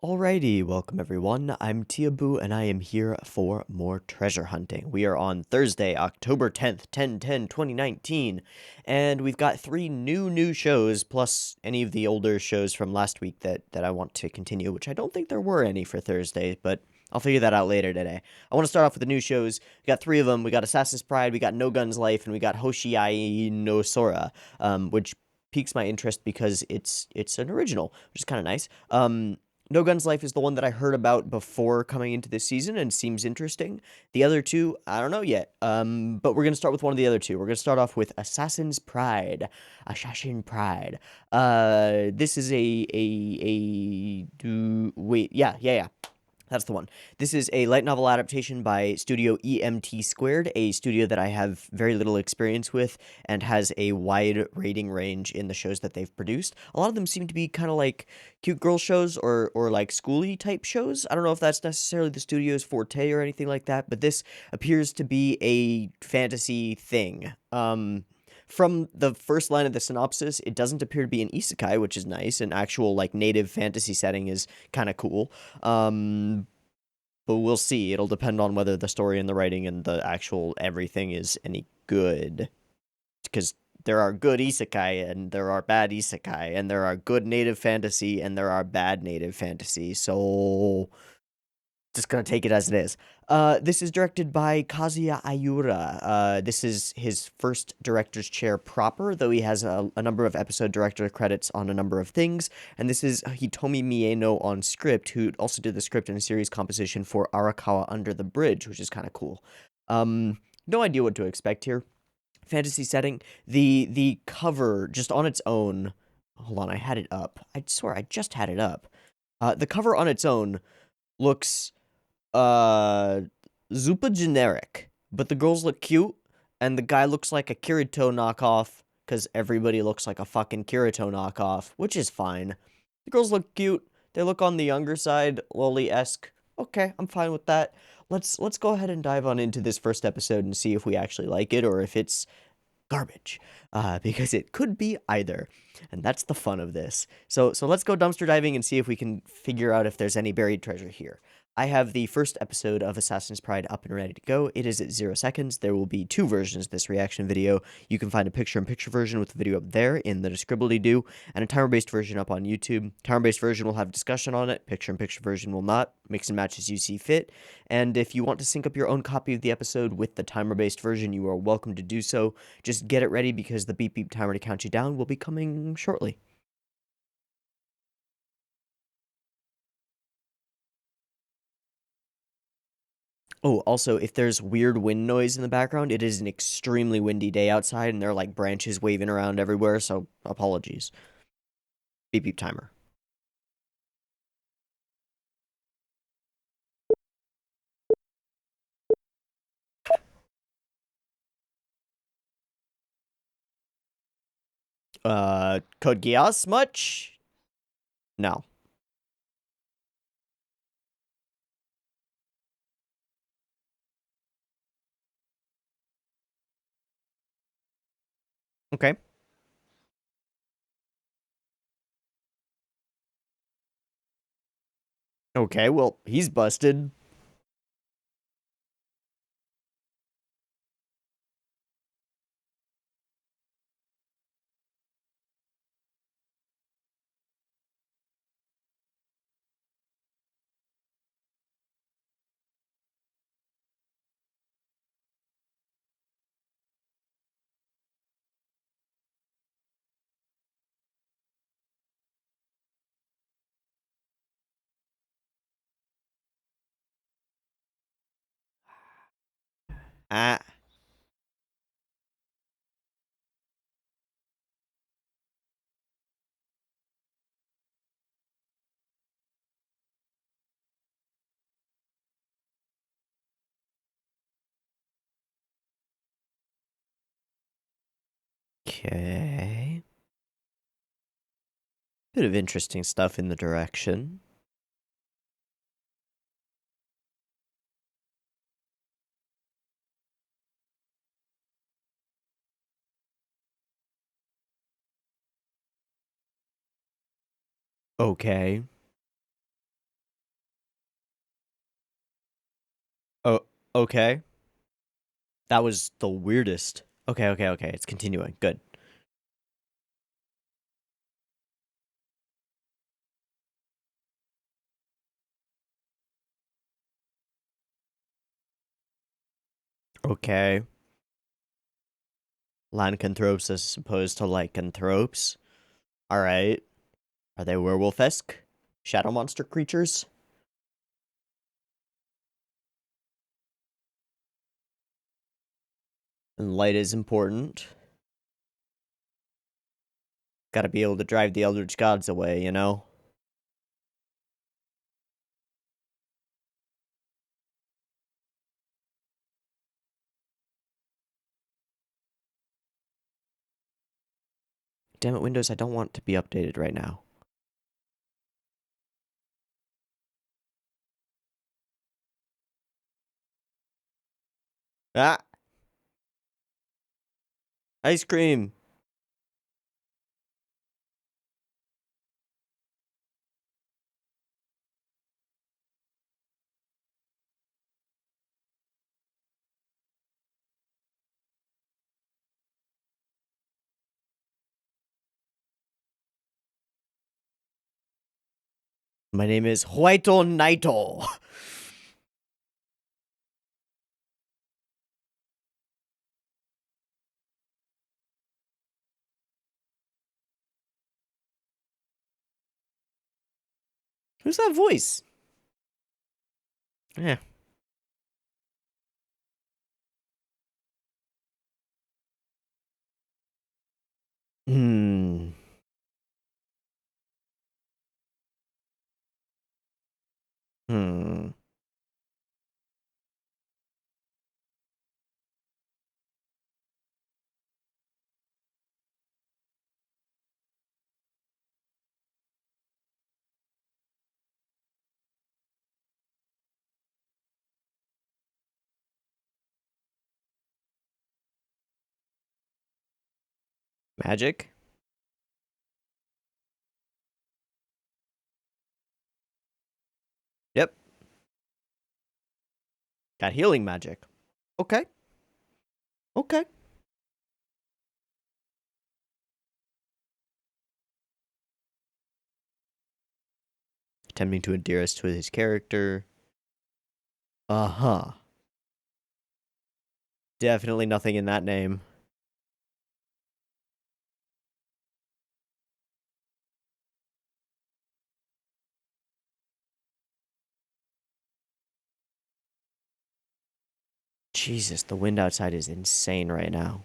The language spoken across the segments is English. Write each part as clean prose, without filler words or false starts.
Alrighty, welcome everyone. I'm Tiabu and I am here for more treasure hunting. We are on Thursday, October 10th, 2019, and we've got three new shows plus any of the older shows from last week that I want to continue, which I don't think there were any for Thursday, but I'll figure that out later today. I want to start off with the new shows. We got three of them. We got Assassin's Pride, we got No Guns Life, and we got Hoshiai no Sora, which piques my interest because it's an original, which is kind of nice. No Guns Life is the one that I heard about before coming into this season and seems interesting. The other two, I don't know yet. But we're gonna start with one of the other two. We're gonna start off with Assassin's Pride. Assassin Pride. This is yeah. That's the one. This is a light novel adaptation by Studio EMT Squared, a studio that I have very little experience with and has a wide rating range in the shows that they've produced. A lot of them seem to be kind of like cute girl shows or like schooly type shows. I don't know if that's necessarily the studio's forte or anything like that, but this appears to be a fantasy thing. From the first line of the synopsis, it doesn't appear to be an isekai, which is nice. An actual like native fantasy setting is kind of cool. But we'll see. It'll depend on whether the story and the writing and the actual everything is any good. Because there are good isekai and there are bad isekai, and there are good native fantasy and there are bad native fantasy. So just gonna take it as it is. This is directed by Kazuya Ayura. This is his first director's chair proper, though he has a number of episode director credits on a number of things. And this is Hitomi Mieno on script, who also did the script and series composition for Arakawa Under the Bridge, which is kind of cool. No idea what to expect here. Fantasy setting. The cover, just on its own. Hold on, I had it up. I swear I just had it up. The cover on its own looks uh super generic, but the girls look cute and the guy looks like a Kirito knockoff because everybody looks like a fucking Kirito knockoff, which is fine. The girls look cute. They look on the younger side, loli-esque. Okay, I'm fine with that. Let's go ahead and dive on into this first episode and see if we actually like it or if it's garbage, because it could be either, and that's the fun of this. So let's go dumpster diving and see if we can figure out if there's any buried treasure here. I have the first episode of Assassin's Pride up and ready to go. It is at 0 seconds. There will be two versions of this reaction video. You can find a picture-in-picture version with the video up there in the describly-do, and a timer-based version up on YouTube. Timer-based version will have discussion on it. Picture-in-picture version will not. Mix and match as you see fit. And if you want to sync up your own copy of the episode with the timer-based version, you are welcome to do so. Just get it ready because the beep beep timer to count you down will be coming shortly. Oh, also, if there's weird wind noise in the background, it is an extremely windy day outside and there are like branches waving around everywhere, so apologies. Beep beep timer. Code Geass much? No. Okay. Okay, well, he's busted. Ah. Okay. Bit of interesting stuff in the direction. Okay. Okay. That was the weirdest. Okay, okay, okay. It's continuing. Good. Okay. Lycanthropes as opposed to lycanthropes. Alright. Are they werewolf-esque? Shadow monster creatures? And light is important. Gotta be able to drive the eldritch gods away, you know? Damn it, Windows, I don't want to be updated right now. Ah! Ice cream! My name is Huito Naito. Who's that voice? Yeah. Hmm. Hmm. Magic? Yep. Got healing magic. Okay. Okay. Attempting to endear us to his character. Uh-huh. Definitely nothing in that name. Jesus, the wind outside is insane right now.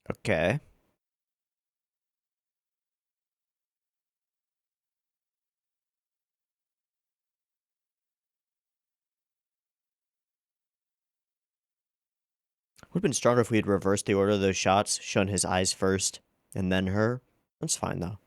Okay. Would have been stronger if we had reversed the order of those shots, shown his eyes first, and then her. That's fine, though.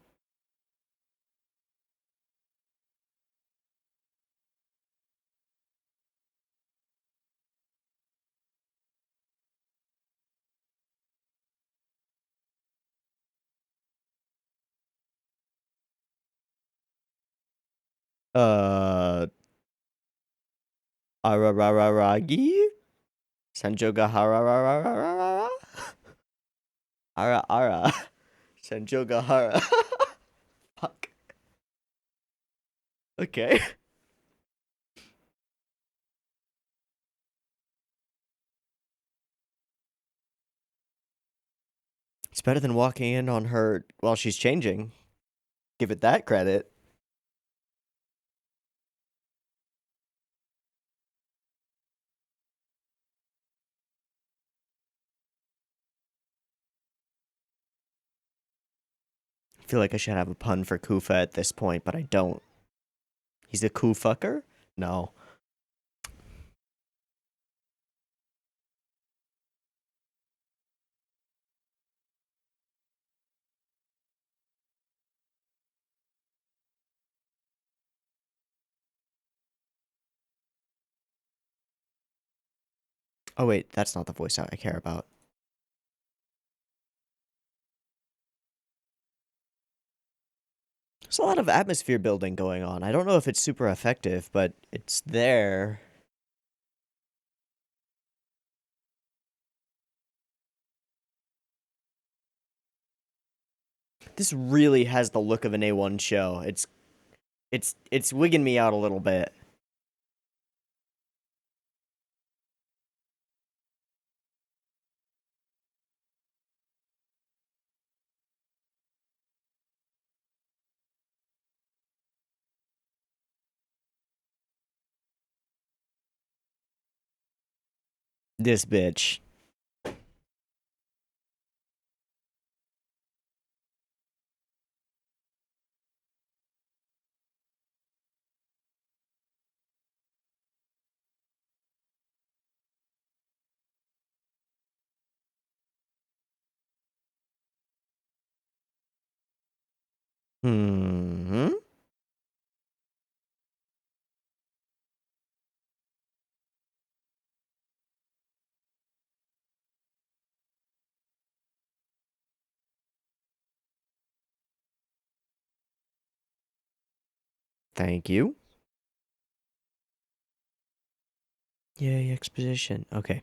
Uh... Ararararagi? Senjoga hararararara? Ara ara. Senjoga hara. Fuck. Okay. It's better than walking in on her while she's changing. Give it that credit. I feel like I should have a pun for Kufa at this point, but I don't. He's a Kufucker? No. Oh wait, that's not the voice I care about. There's a lot of atmosphere building going on. I don't know if it's super effective, but it's there. This really has the look of an A1 show. It's wigging me out a little bit. This bitch. Hmm. Thank you. Yay, exposition. Okay.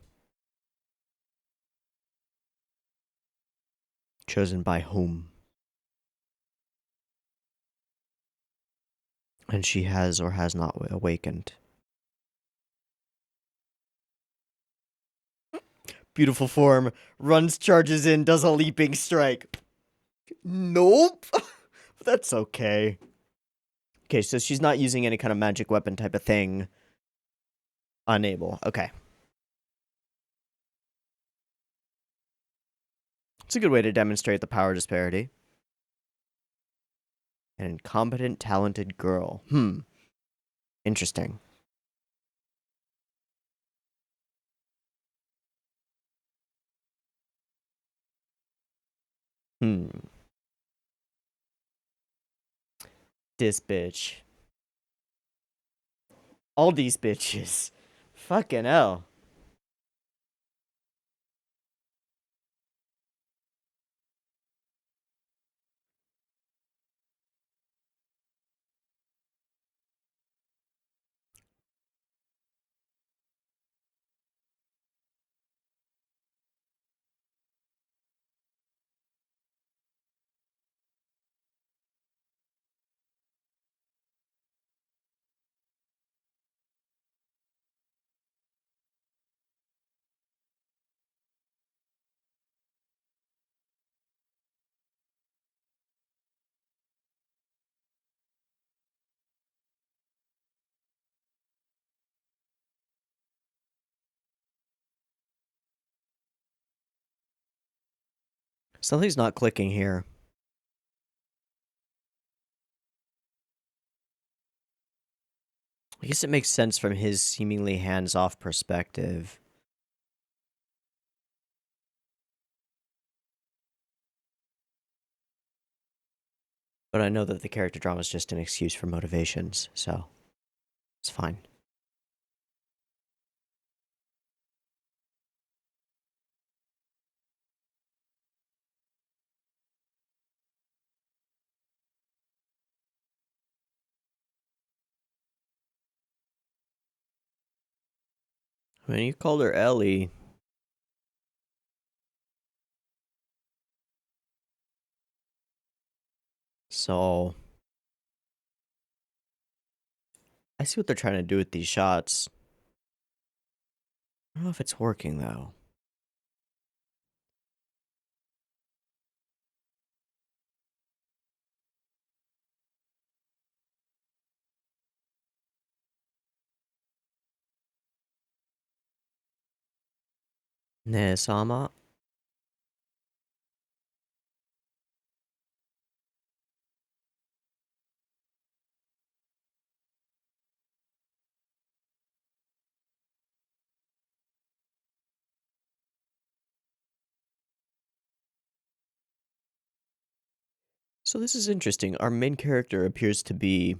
Chosen by whom? And she has or has not awakened. Beautiful form. Runs, charges in, does a leaping strike. Nope. That's okay. Okay, so she's not using any kind of magic weapon type of thing. Unable. Okay. It's a good way to demonstrate the power disparity. An incompetent, talented girl. Interesting. This bitch. All these bitches. Fucking hell. Something's not clicking here. I guess it makes sense from his seemingly hands-off perspective. But I know that the character drama is just an excuse for motivations, so it's fine. I mean, you called her Ellie. So I see what they're trying to do with these shots. I don't know if it's working though. Ne-sama? So this is interesting. Our main character appears to be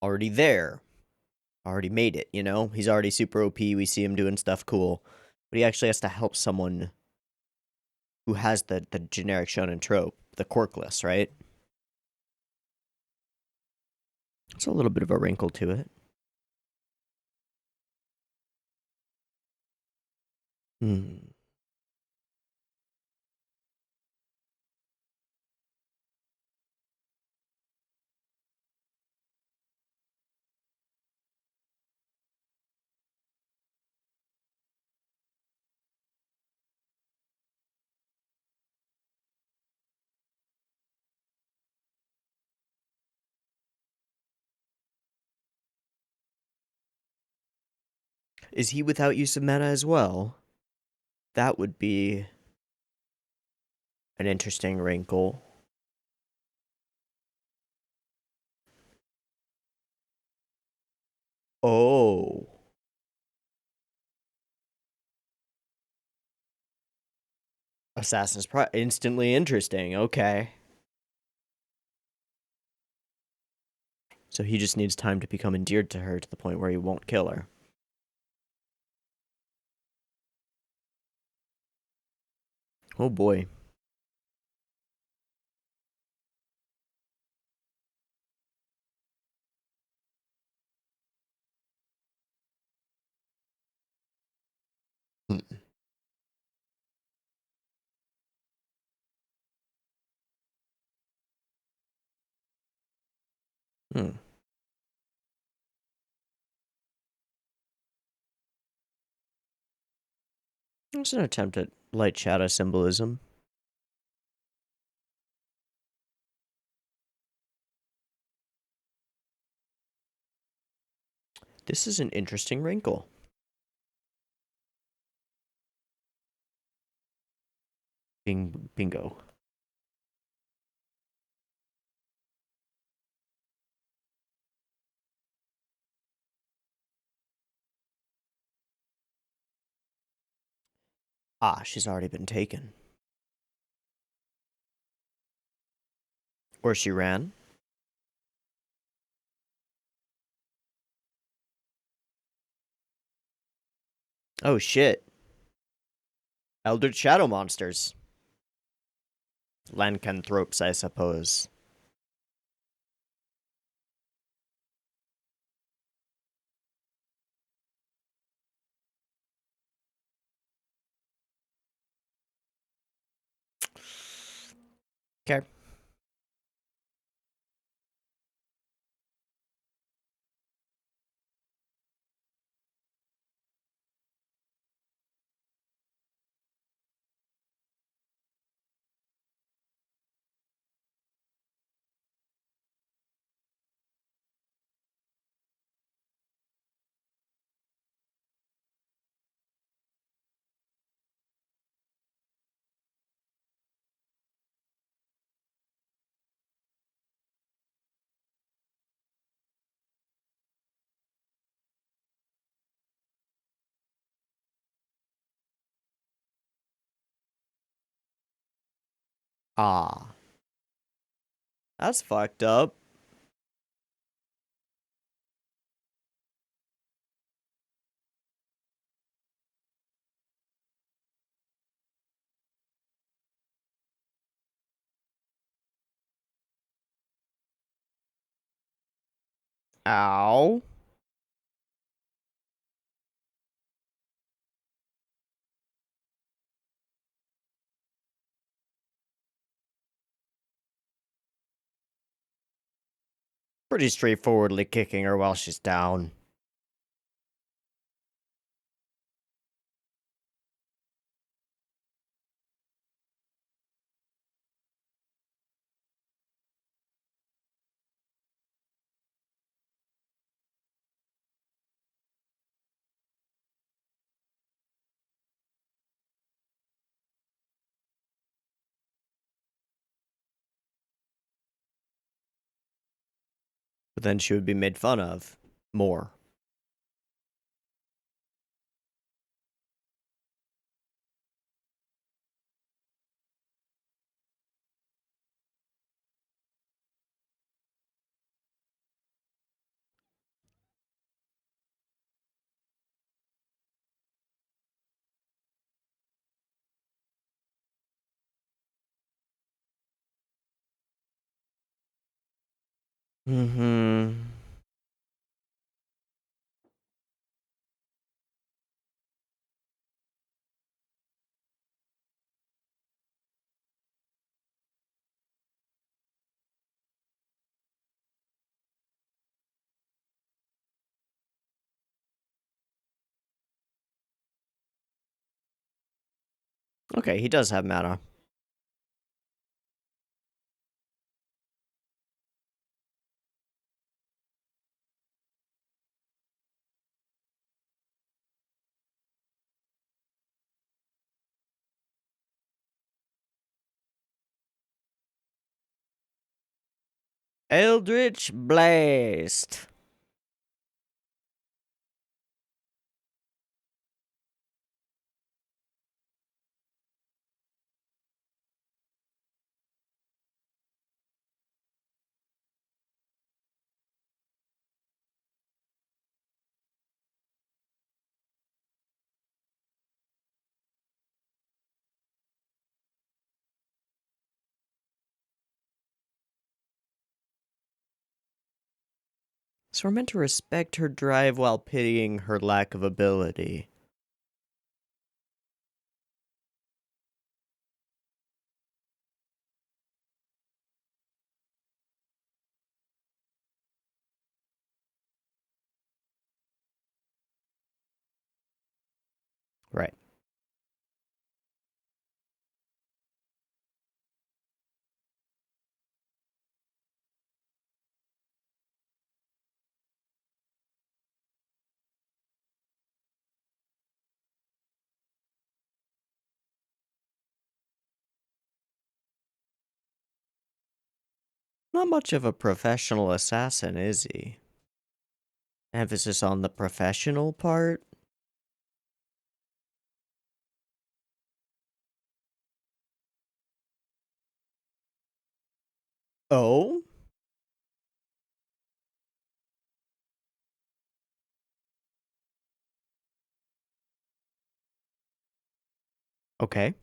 already there. Already made it, you know? He's already super OP. We see him doing stuff cool. But he actually has to help someone who has the generic shonen trope, the quirkless, right? It's a little bit of a wrinkle to it. Hmm. Is he without use of mana as well? That would be an interesting wrinkle. Oh. Assassin's Pride. Instantly interesting. Okay. So he just needs time to become endeared to her to the point where he won't kill her. Oh boy. Hmm. Hmm. It's an attempt at light shadow symbolism. This is an interesting wrinkle. Bingo. Ah, she's already been taken. Or she ran. Oh shit. Eldritch Shadow Monsters. Lycanthropes, I suppose. Okay. Ah. That's fucked up. Ow. Pretty straightforwardly kicking her while she's down. But then she would be made fun of. More. Mm-hmm. Okay, he does have mana. Eldritch Blast. So we're meant to respect her drive while pitying her lack of ability. Right. Not much of a professional assassin, is he? Emphasis on the professional part? Oh? Okay.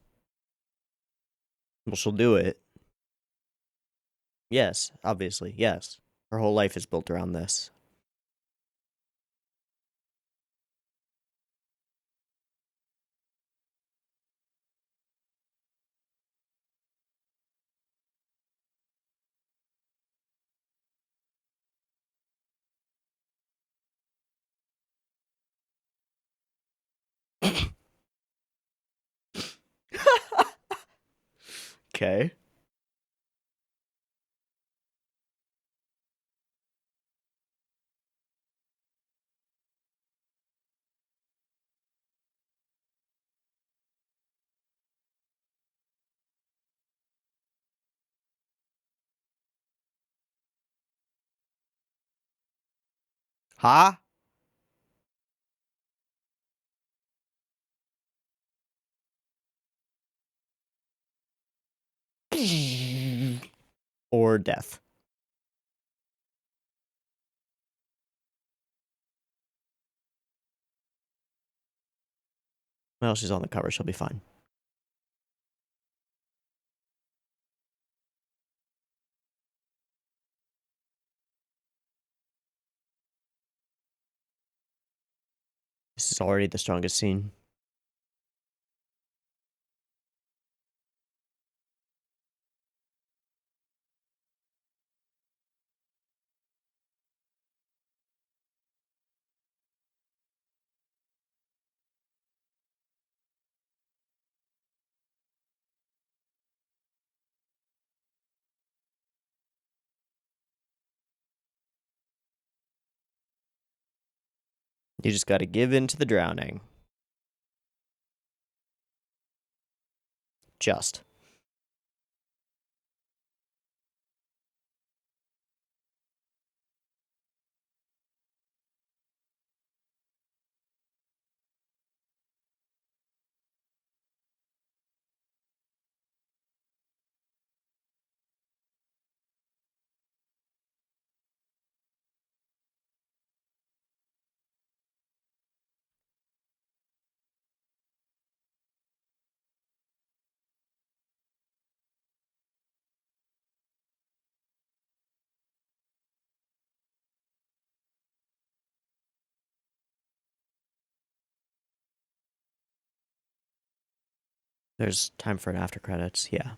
Well, she'll do it. Yes, obviously, yes. Her whole life is built around this. Okay. Huh? Or death. Well, she's on the cover, she'll be fine. This is already the strongest scene. You just gotta give in to the drowning. Just. There's time for an after credits, yeah.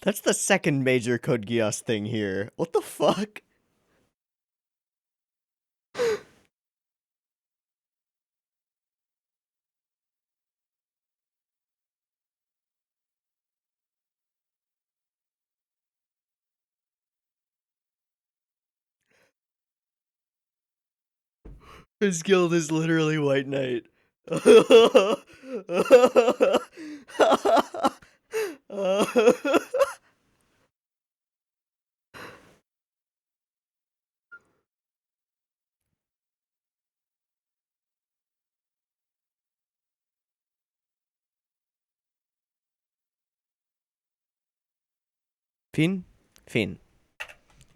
That's the second major Code Geass thing here. What the fuck? His guild is literally White Knight. Fiend? Fiend.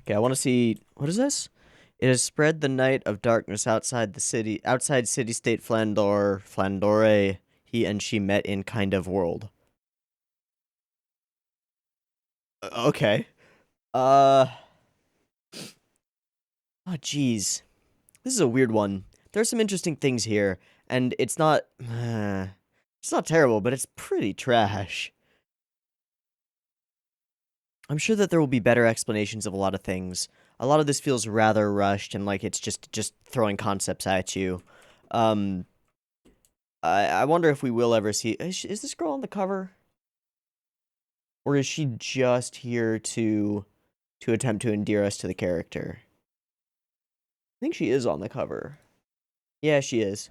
Okay, I want to see. What is this? It has spread the night of darkness outside city-state Flandore. He and she met in kind of world. Okay. Oh, jeez. This is a weird one. There's some interesting things here, and it's not. It's not terrible, but it's pretty trash. I'm sure that there will be better explanations of a lot of things. A lot of this feels rather rushed and like it's just throwing concepts at you. Um, I wonder if we will ever see. Is this girl on the cover, or is she just here to attempt to endear us to the character? I think she is on the cover. Yeah, she is.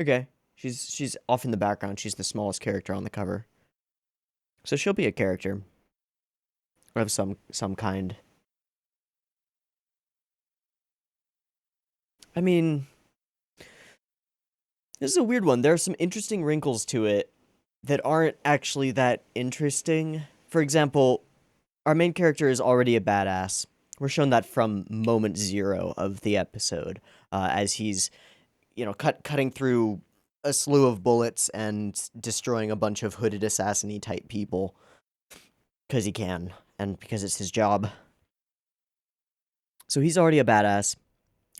Okay, she's off in the background. She's the smallest character on the cover, so she'll be a character of some kind. I mean, this is a weird one. There are some interesting wrinkles to it that aren't actually that interesting. For example, our main character is already a badass. We're shown that from moment zero of the episode, as he's, cutting through a slew of bullets and destroying a bunch of hooded assassin-y type people. Because he can, and because it's his job. So he's already a badass,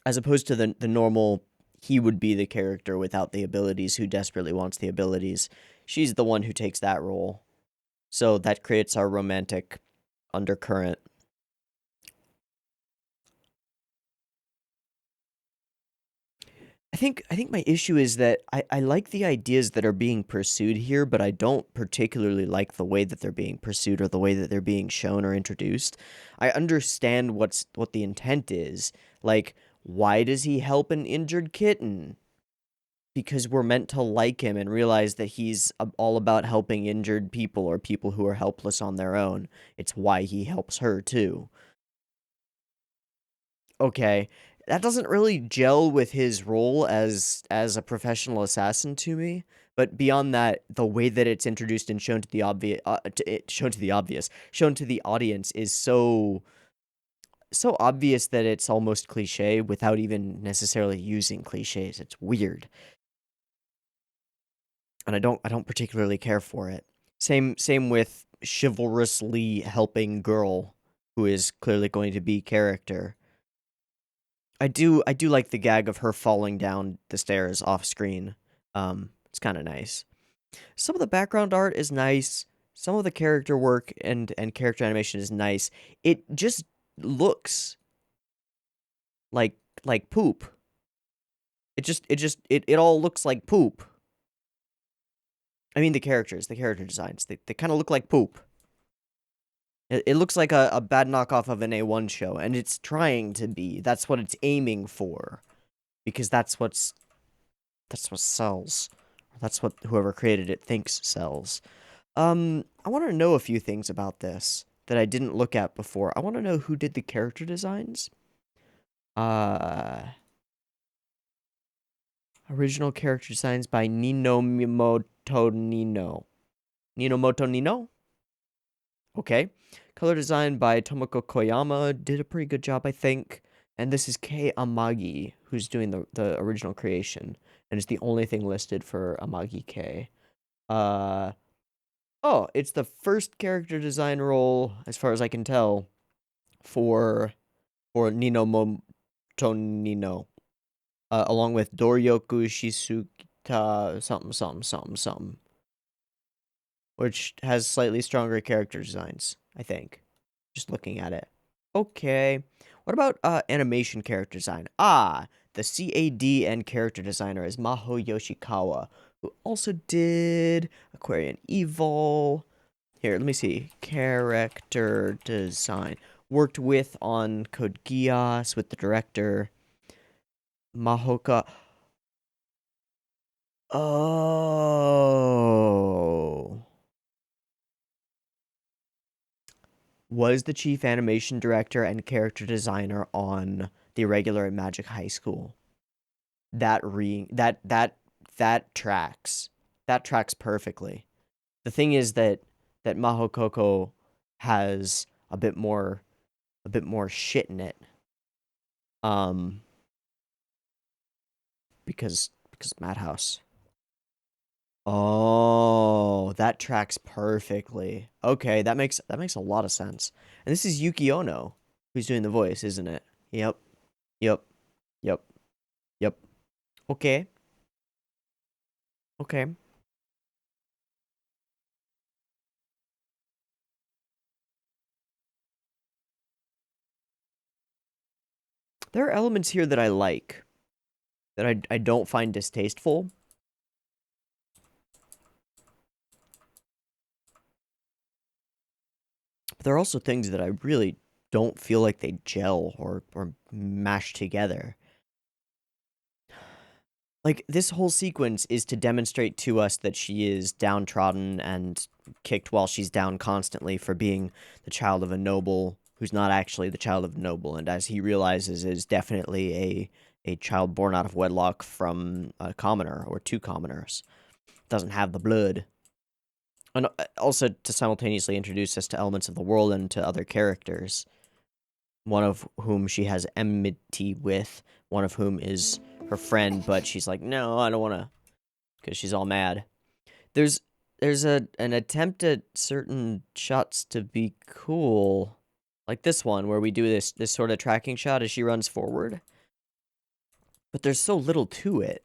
as opposed to the normal, he would be the character without the abilities who desperately wants the abilities. She's the one who takes that role. So that creates our romantic undercurrent. I think my issue is that I like the ideas that are being pursued here, but I don't particularly like the way that they're being pursued or the way that they're being shown or introduced. I understand what the intent is. Like, why does he help an injured kitten? Because we're meant to like him and realize that he's all about helping injured people or people who are helpless on their own. It's why he helps her too. Okay, that doesn't really gel with his role as a professional assassin to me. But beyond that, the way that it's introduced and shown to the shown to the audience is so obvious that it's almost cliche without even necessarily using cliches. It's weird, and I don't particularly care for it. Same with chivalrously helping girl, who is clearly going to be character. I do like the gag of her falling down the stairs off screen. It's kind of nice. Some of the background art is nice. Some of the character work and character animation is nice. It just looks like poop. It all looks like poop. I mean the character designs. They kind of look like poop. It looks like a bad knockoff of an A1 show, and it's trying to be. That's what it's aiming for. Because that's what sells. That's what whoever created it thinks sells. I want to know a few things about this that I didn't look at before. I want to know who did the character designs. Original character designs by Nino Motonino. Nino Motonino? Okay. Color design by Tomoko Koyama. Did a pretty good job, I think. And this is Kei Amagi, who's doing the original creation. And it's the only thing listed for Amagi Kei. Oh, it's the first character design role, as far as I can tell, for Nino Motonino. Along with Doryoku Shisuta something, which has slightly stronger character designs, I think. Just looking at it. Okay. What about animation character design? The CAD and character designer is Maho Yoshikawa, who also did Aquarian Evil. Here, let me see. Character design. Worked with on Code Geass with the director. Mahoka. Oh. Was the chief animation director and character designer on the Irregular at Magic High School. That tracks. That tracks perfectly. The thing is that Maho Koko has a bit more shit in it. Because Madhouse. Oh, that tracks perfectly. Okay, that makes a lot of sense. And this is Yuki Ono who's doing the voice, isn't it? Yep. Yep. Yep. Yep. Okay. Okay. There are elements here that I like, that I don't find distasteful. But there are also things that I really don't feel like they gel or mash together. Like, this whole sequence is to demonstrate to us that she is downtrodden and kicked while she's down constantly for being the child of a noble who's not actually the child of a noble, and as he realizes is definitely a child born out of wedlock from a commoner or two commoners. Doesn't have the blood. And also to simultaneously introduce us to elements of the world and to other characters, one of whom she has enmity with, one of whom is her friend, but she's like, no, I don't want to, because she's all mad. There's an attempt at certain shots to be cool, like this one where we do this sort of tracking shot as she runs forward, but there's so little to it.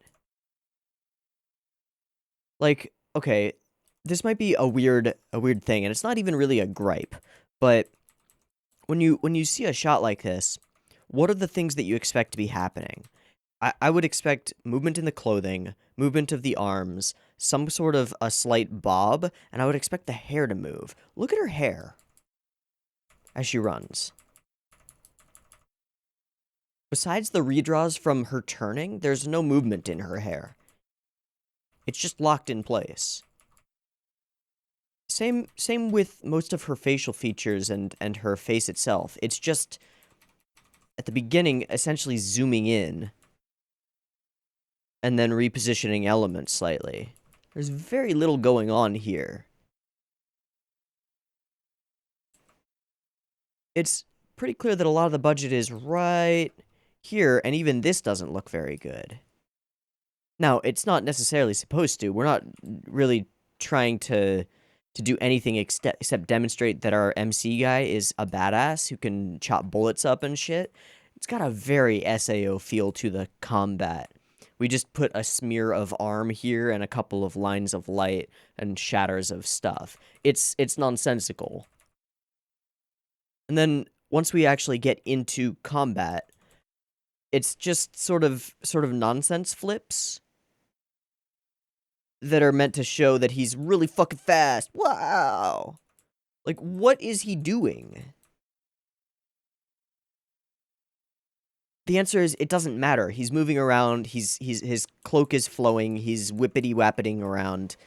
Like, okay, this might be a weird thing, and it's not even really a gripe, but when you see a shot like this, what are the things that you expect to be happening? I would expect movement in the clothing, movement of the arms, some sort of a slight bob, and I would expect the hair to move. Look at her hair as she runs. Besides the redraws from her turning, there's no movement in her hair. It's just locked in place. Same with most of her facial features and her face itself. It's just, at the beginning, essentially zooming in and then repositioning elements slightly. There's very little going on here. It's pretty clear that a lot of the budget is right here, and even this doesn't look very good. Now, it's not necessarily supposed to. We're not really trying to do anything except demonstrate that our MC guy is a badass who can chop bullets up and shit. It's got a very SAO feel to the combat. We just put a smear of arm here and a couple of lines of light and shatters of stuff. It's nonsensical. And then once we actually get into combat, it's just sort of nonsense flips that are meant to show that he's really fucking fast. Wow. Like, what is he doing? The answer is it doesn't matter. He's moving around. His cloak is flowing. He's whippity wappeting around,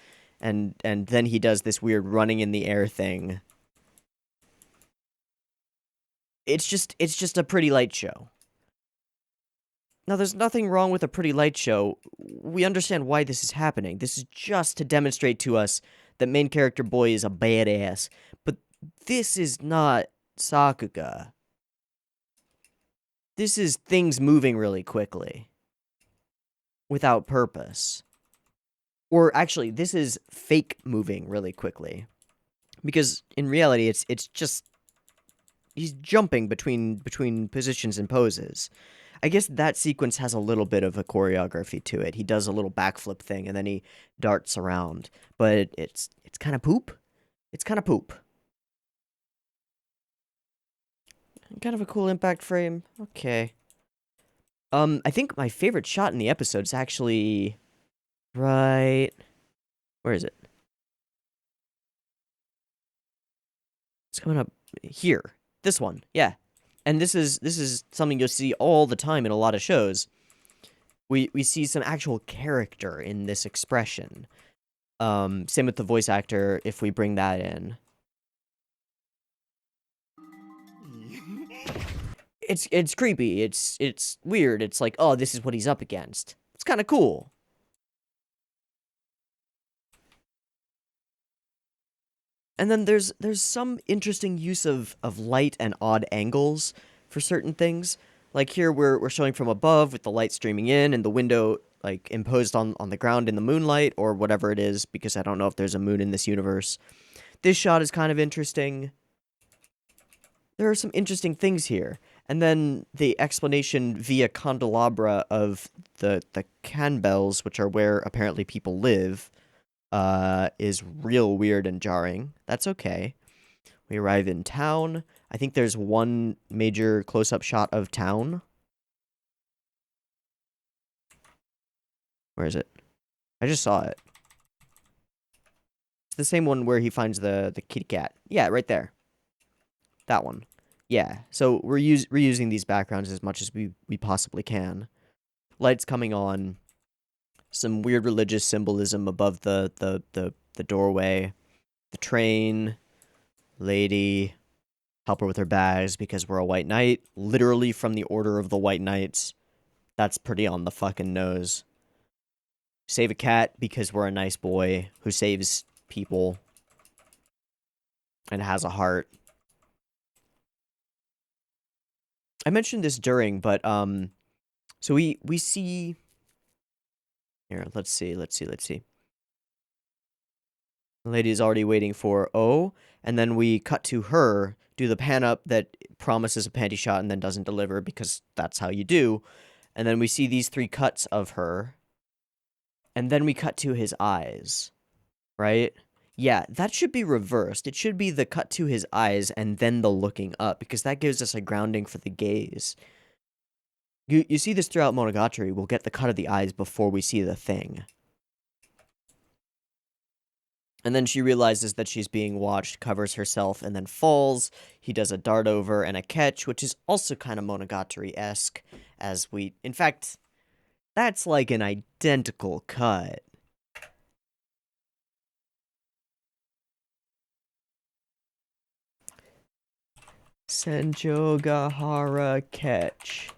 and then he does this weird running in the air thing. It's just a pretty light show. Now, there's nothing wrong with a pretty light show. We understand why this is happening. This is just to demonstrate to us that main character boy is a badass. But this is not Sakuga. This is things moving really quickly. Without purpose. Or actually, this is fake moving really quickly. Because in reality, it's just... he's jumping between positions and poses. I guess that sequence has a little bit of a choreography to it. He does a little backflip thing, and then he darts around. But it's kind of poop. It's kind of poop. Kind of a cool impact frame. Okay. I think my favorite shot in the episode is actually... right... where is it? It's coming up here. This one, yeah. And this is something you'll see all the time in a lot of shows. We see some actual character in this expression. Same with the voice actor, if we bring that in. It's creepy. It's weird. It's like, oh, this is what he's up against. It's kind of cool. And then there's some interesting use of light and odd angles for certain things. Like here, we're showing from above with the light streaming in and the window like imposed on the ground in the moonlight or whatever it is, because I don't know if there's a moon in this universe. This shot is kind of interesting. There are some interesting things here. And then the explanation via candelabra of the canbells, which are where apparently people live, is real weird and jarring. That's okay. We arrive in town. I think there's one major close-up shot of town. Where is it? I just saw it. It's the same one where he finds the kitty cat. Yeah, right there. That one. Yeah, so we're reusing these backgrounds as much as we possibly can. Lights coming on. Some weird religious symbolism above the doorway. The train. Lady. Help her with her bags because we're a white knight. Literally from the Order of the White Knights. That's pretty on the fucking nose. Save a cat because we're a nice boy who saves people. And has a heart. I mentioned this during, but, so we see... Here, let's see. The lady's already waiting for O, and then we cut to her, do the pan up that promises a panty shot and then doesn't deliver because that's how you do. And then we see these 3 cuts of her, and then we cut to his eyes, right? Yeah, that should be reversed. It should be the cut to his eyes and then the looking up, because that gives us a grounding for the gaze. You see this throughout Monogatari. We'll get the cut of the eyes before we see the thing. And then she realizes that she's being watched, covers herself, and then falls. He does a dart over and a catch, which is also kind of Monogatari-esque, as we... In fact, that's like an identical cut. Senjogahara catch.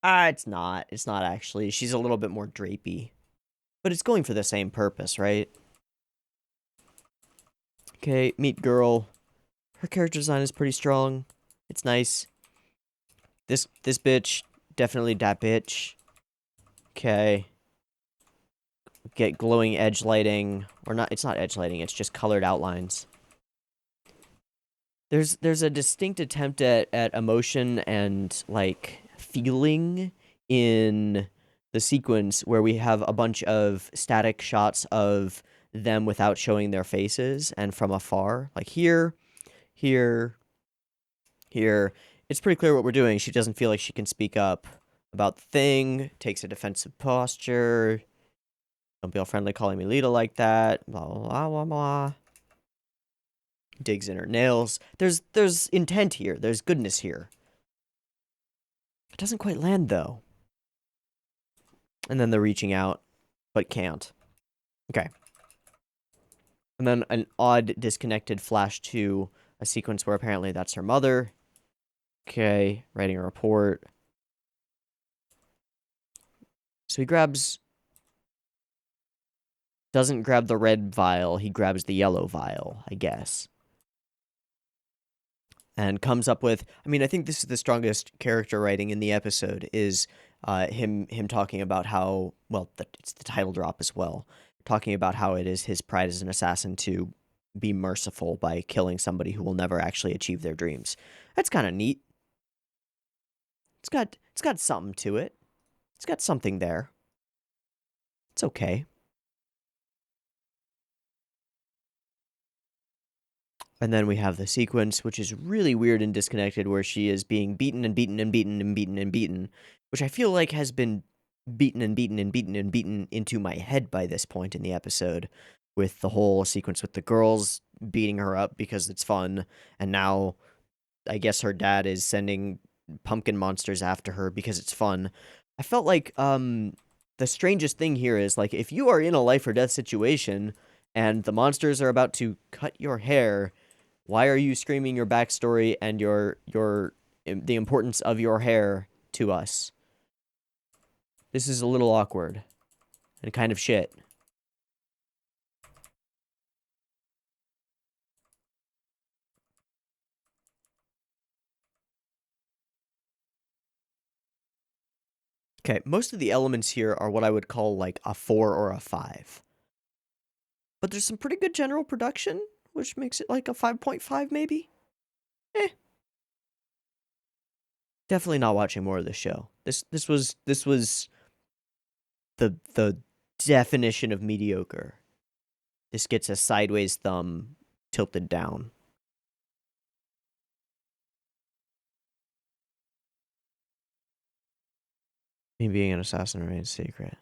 It's not. It's not actually. She's a little bit more drapey. But it's going for the same purpose, right? Okay, meet girl. Her character design is pretty strong. It's nice. This bitch, definitely that bitch. Okay. Get glowing edge lighting. Or not, it's not edge lighting, it's just colored outlines. There's a distinct attempt at emotion and, like, feeling in the sequence where we have a bunch of static shots of them without showing their faces and from afar. Like here, here, here. It's pretty clear what we're doing. She doesn't feel like she can speak up about the thing, takes a defensive posture. Don't be all friendly calling me Lita like that. Blah, blah, blah, blah, blah. Digs in her nails. There's intent here. There's goodness here. It doesn't quite land, though. And then they're reaching out, but can't. Okay. And then an odd disconnected flash to a sequence where apparently that's her mother. Okay, writing a report. So he doesn't grab the red vial, he grabs the yellow vial, I guess. And comes up with, I mean, I think this is the strongest character writing in the episode, is him talking about how, well, it's the title drop as well, talking about how it is his pride as an assassin to be merciful by killing somebody who will never actually achieve their dreams. That's kind of neat. It's got something to it. It's got something there. It's okay. And then we have the sequence, which is really weird and disconnected, where she is being beaten and beaten and beaten and beaten and beaten, which I feel like has been beaten and beaten and beaten and beaten into my head by this point in the episode, with the whole sequence with the girls beating her up because it's fun, and now I guess her dad is sending pumpkin monsters after her because it's fun. I felt like the strangest thing here is, like, if you are in a life or death situation and the monsters are about to cut your hair, why are you screaming your backstory and the importance of your hair to us? This is a little awkward and kind of shit. Okay, most of the elements here are what I would call like a 4 or a 5. But there's some pretty good general production, which makes it like a 5.5 maybe? Eh. Definitely not watching more of this show. This was the definition of mediocre. This gets a sideways thumb tilted down. Me being an assassin remains secret.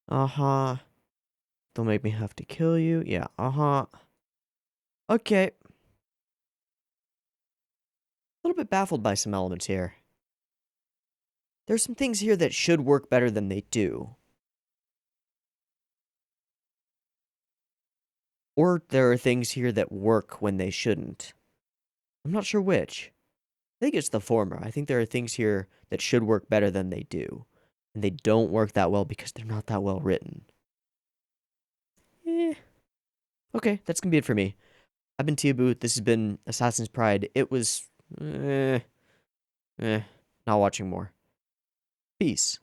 Uh-huh. Don't make me have to kill you. Yeah, uh-huh. Okay. A little bit baffled by some elements here. There's some things here that should work better than they do. Or there are things here that work when they shouldn't. I'm not sure which. I think it's the former. I think there are things here that should work better than they do. And they don't work that well because they're not that well written. Okay, that's gonna be it for me. I've been Tiabu. This has been Assassin's Pride. It was... not watching more. Peace.